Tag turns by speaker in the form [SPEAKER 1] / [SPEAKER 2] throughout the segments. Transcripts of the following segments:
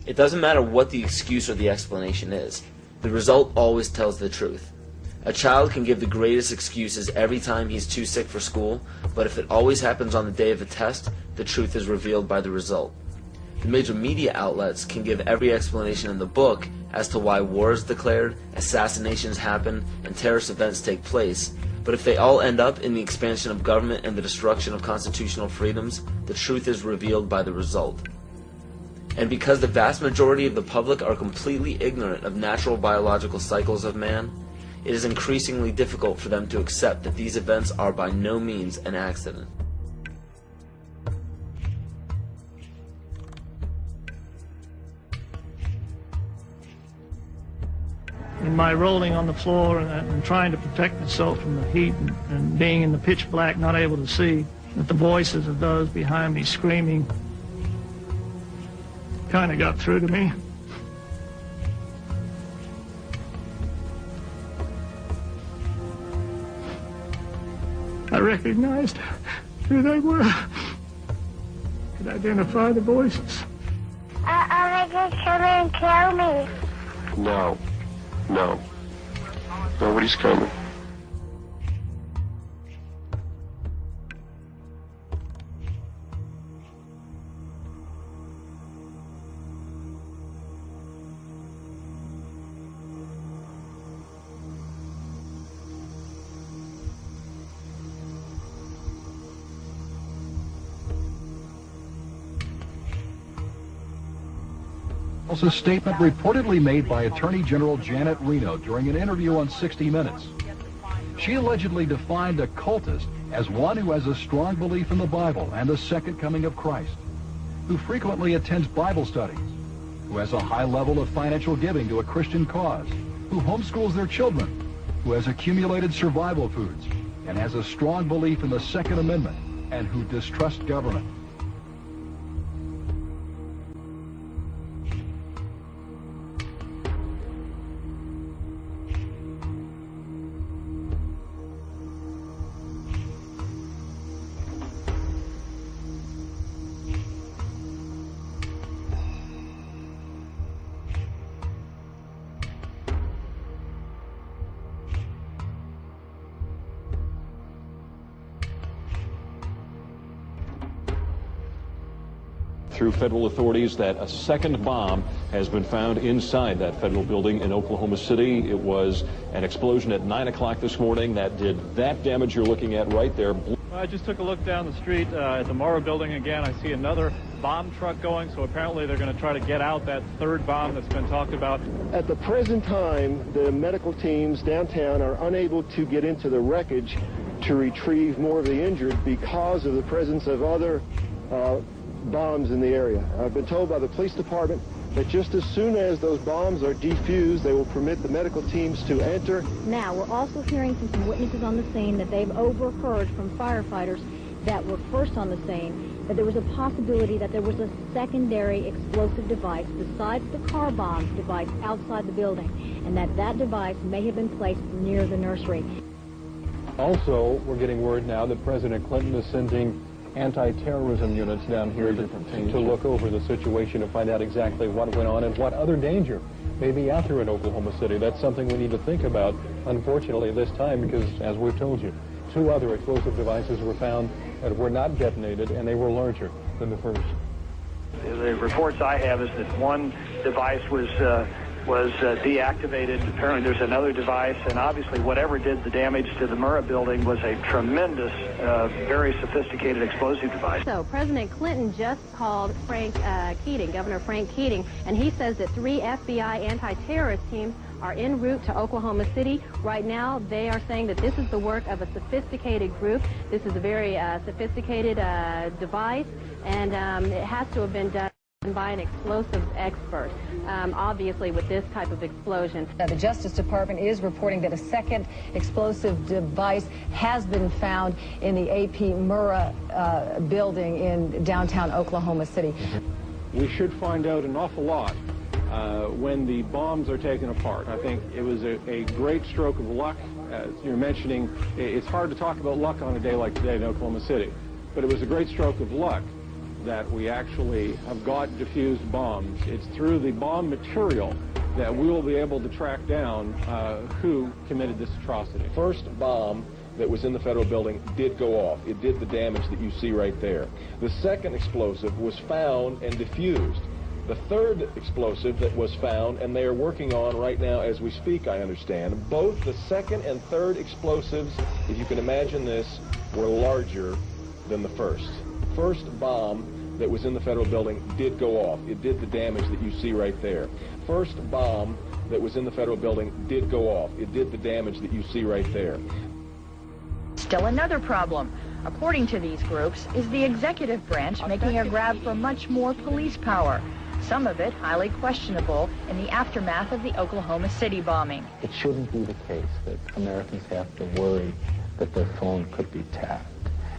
[SPEAKER 1] It doesn't matter what the excuse or the explanation is. The result always tells the truth. A child can give the greatest excuses every time he's too sick for school, but if it always happens on the day of a test, the truth is revealed by the result. The major media outlets can give every explanation in the book as to why war is declared, assassinations happen, and terrorist events take place, but if they all end up in the expansion of government and the destruction of constitutional freedoms, the truth is revealed by the result. And because the vast majority of the public are completely ignorant of natural biological cycles of man, it is increasingly difficult for them to accept that these events are by no means an accident.
[SPEAKER 2] In my rolling on the floor and trying to protect myself from the heat and being in the pitch black, not able to see, that the voices of those behind me screaming kind of got through to me. I recognized who they were. Could identify the voices.
[SPEAKER 3] Are they just coming to kill me?
[SPEAKER 4] No. No. Nobody's coming.
[SPEAKER 5] A statement reportedly made by Attorney General Janet Reno during an interview on 60 Minutes. She allegedly defined a cultist as one who has a strong belief in the Bible and the second coming of Christ, who frequently attends Bible studies, who has a high level of financial giving to a Christian cause, who homeschools their children, who has accumulated survival foods, and has a strong belief in the Second Amendment, and who distrusts government.
[SPEAKER 6] Through federal authorities that a second bomb has been found inside that federal building in Oklahoma City. It was an explosion at 9 o'clock this morning that did that damage you're looking at right there.
[SPEAKER 7] I just took a look down the street at the Murrah building again. I see another bomb truck going, so apparently they're going to try to get out that third bomb that's been talked about.
[SPEAKER 8] At the present time, the medical teams downtown are unable to get into the wreckage to retrieve more of the injured because of the presence of other bombs in the area. I've been told by the police department that just as soon as those bombs are defused, they will permit the medical teams to enter.
[SPEAKER 9] Now, we're also hearing from some witnesses on the scene that they've overheard from firefighters that were first on the scene that there was a possibility that there was a secondary explosive device besides the car bomb device outside the building, and that device may have been placed near the nursery.
[SPEAKER 10] Also, we're getting word now that President Clinton is sending anti-terrorism units down here to look over the situation and find out exactly what went on and what other danger may be out there in Oklahoma City. That's something we need to think about, unfortunately, this time, because, as we've told you, 2 other explosive devices were found that were not detonated, and they were larger than the first.
[SPEAKER 11] The reports I have is that one device was deactivated. Apparently there's another device, and obviously whatever did the damage to the Murrah building was a tremendous, very sophisticated explosive device.
[SPEAKER 9] So President Clinton just called Frank Keating, Governor Frank Keating, and he says that 3 FBI anti-terrorist teams are en route to Oklahoma City. Right now, they are saying that this is the work of a sophisticated group. This is a very sophisticated device, and it has to have been done by an explosives expert, obviously with this type of explosion.
[SPEAKER 12] The Justice Department is reporting that a second explosive device has been found in the AP Murrah building in downtown Oklahoma City.
[SPEAKER 10] We should find out an awful lot when the bombs are taken apart. I think it was a great stroke of luck. As you're mentioning, it's hard to talk about luck on a day like today in Oklahoma City, but it was a great stroke of luck that we actually have got diffused bombs. It's through the bomb material that we will be able to track down who committed this atrocity.
[SPEAKER 6] First bomb that was in the federal building did go off. It did the damage that you see right there. The second explosive was found and diffused. The third explosive that was found, and they are working on right now as we speak, I understand, both the second and third explosives, if you can imagine this, were larger than the first. First bomb that was in the federal building did go off. It did the damage that you see right there. First bomb that was in the federal building did go off. It did the damage that you see right there.
[SPEAKER 13] Still another problem, according to these groups, is the executive branch making a grab for much more police power, some of it highly questionable in the aftermath of the Oklahoma City bombing.
[SPEAKER 14] It shouldn't be the case that Americans have to worry that their phone could be tapped.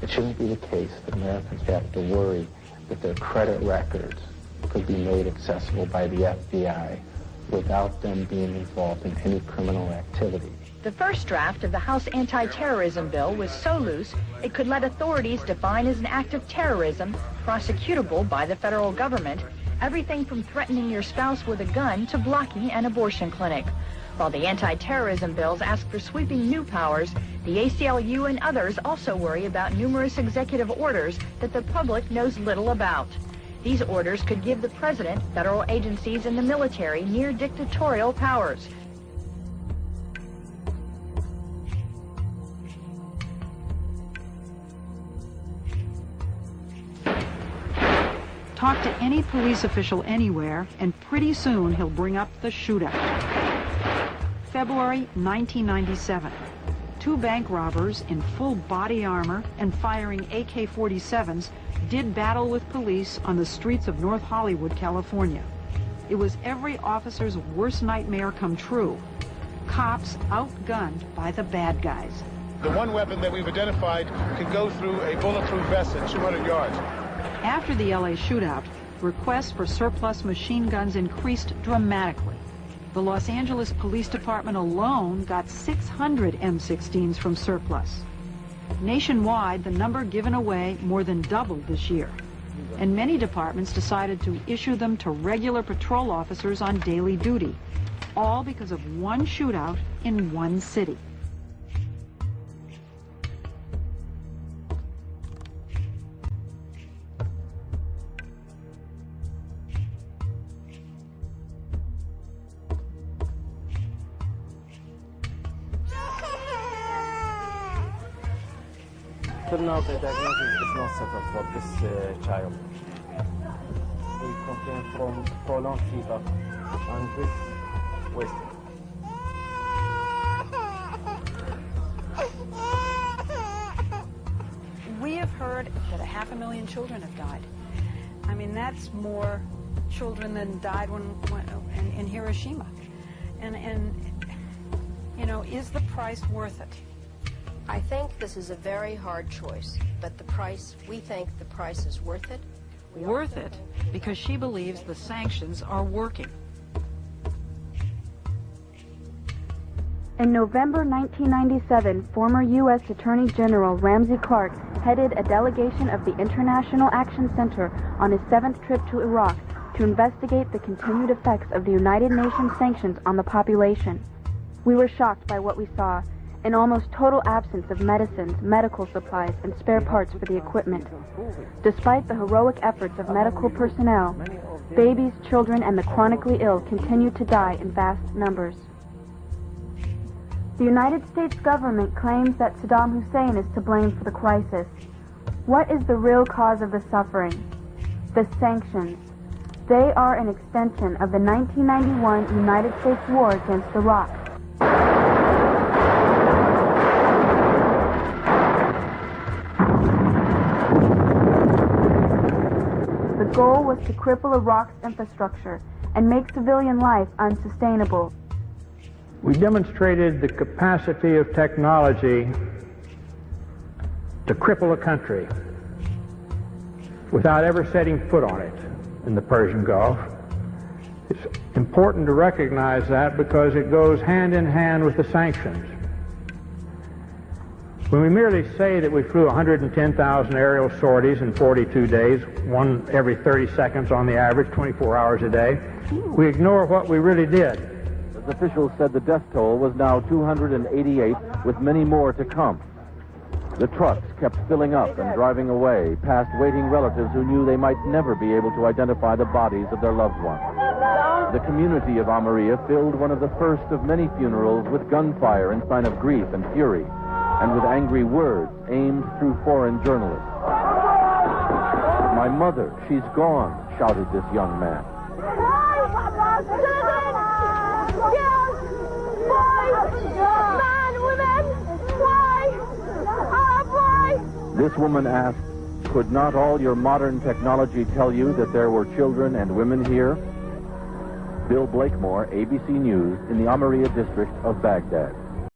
[SPEAKER 14] It shouldn't be the case that Americans have to worry that their credit records could be made accessible by the FBI without them being involved in any criminal activity.
[SPEAKER 13] The first draft of the House anti-terrorism bill was so loose it could let authorities define as an act of terrorism, prosecutable by the federal government, everything from threatening your spouse with a gun to blocking an abortion clinic. While the anti-terrorism bills ask for sweeping new powers, the ACLU and others also worry about numerous executive orders that the public knows little about. These orders could give the president, federal agencies, and the military near dictatorial powers.
[SPEAKER 15] Talk to any police official anywhere, and pretty soon he'll bring up the shootout. February 1997. Two bank robbers in full body armor and firing AK-47s did battle with police on the streets of North Hollywood, California. It was every officer's worst nightmare come true. Cops outgunned by the bad guys.
[SPEAKER 16] The one weapon that we've identified can go through a bulletproof vest at 200 yards.
[SPEAKER 15] After the LA shootout, requests for surplus machine guns increased dramatically. The Los Angeles Police Department alone got 600 M16s from surplus. Nationwide, the number given away more than doubled this year. And many departments decided to issue them to regular patrol officers on daily duty, all because of one shootout in one city.
[SPEAKER 17] Till now, the diagnosis is not settled for this child. We complain from prolonged fever and with wasting.
[SPEAKER 15] We have heard that 500,000 children have died. I mean, that's more children than died in Hiroshima. And you know, is the price worth it?
[SPEAKER 18] I think this is a very hard choice, but the price, we think the price is worth it.
[SPEAKER 15] Worth it because she believes the sanctions are working.
[SPEAKER 19] In November 1997, former U.S. Attorney General Ramsey Clark headed a delegation of the International Action Center on his 7th trip to Iraq to investigate the continued effects of the United Nations sanctions on the population. We were shocked by what we saw. An almost total absence of medicines, medical supplies, and spare parts for the equipment. Despite the heroic efforts of medical personnel, babies, children, and the chronically ill continue to die in vast numbers. The United States government claims that Saddam Hussein is to blame for the crisis. What is the real cause of the suffering? The sanctions. They are an extension of the 1991 United States war against Iraq. The goal was to cripple Iraq's infrastructure and make civilian life unsustainable.
[SPEAKER 20] We demonstrated the capacity of technology to cripple a country without ever setting foot on it in the Persian Gulf. It's important to recognize that because it goes hand in hand with the sanctions. When we merely say that we flew 110,000 aerial sorties in 42 days, one every 30 seconds on the average, 24 hours a day, we ignore what we really did.
[SPEAKER 21] As officials said, the death toll was now 288, with many more to come. The trucks kept filling up and driving away, past waiting relatives who knew they might never be able to identify the bodies of their loved ones. The community of Almeria filled one of the first of many funerals with gunfire in sign of grief and fury, and with angry words aimed through foreign journalists. "My mother, she's gone," shouted this young man. This woman asked, "Could not all your modern technology tell you that there were children and women here?" Bill Blakemore, ABC News, in the Almeria district of Baghdad.